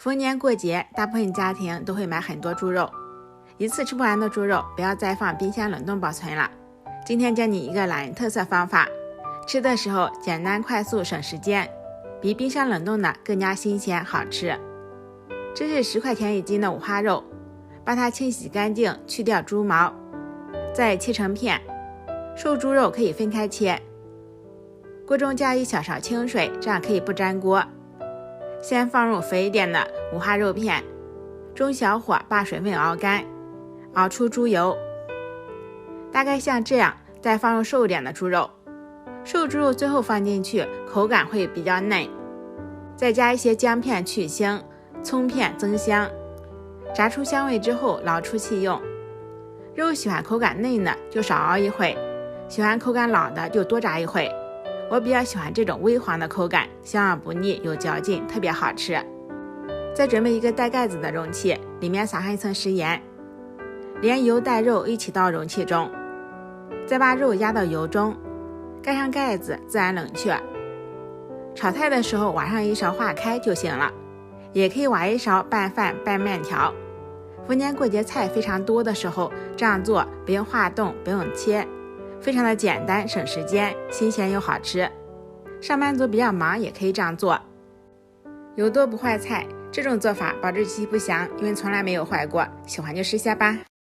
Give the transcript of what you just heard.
逢年过节，大部分家庭都会买很多猪肉，一次吃不完的猪肉不要再放冰箱冷冻保存了。今天教你一个懒人特色方法，吃的时候简单快速省时间，比冰箱冷冻的更加新鲜好吃。这是10块钱一斤的五花肉，把它清洗干净，去掉猪毛，再切成片。瘦猪肉可以分开切，锅中加1小勺清水，这样可以不粘锅。先放入肥一点的五花肉片，中小火把水分熬干，熬出猪油，大概像这样。再放入瘦一点的猪肉，瘦猪肉最后放进去，口感会比较嫩。再加一些姜片去腥，葱片增香，炸出香味之后捞出气用。肉喜欢口感嫩的就少熬一会，喜欢口感老的就多炸一会。我比较喜欢这种微黄的口感，香而不腻，有嚼劲，特别好吃。再准备一个带盖子的容器，里面撒上一层食盐，连油带肉一起倒容器中，再把肉压到油中，盖上盖子自然冷却。炒菜的时候挖上一勺化开就行了，也可以挖一勺拌饭拌面条。逢年过节菜非常多的时候，这样做不用化冻，不用切，非常的简单，省时间，新鲜又好吃。上班族比较忙也可以这样做。油多不坏菜，这种做法保质期不详，因为从来没有坏过，喜欢就试下吧。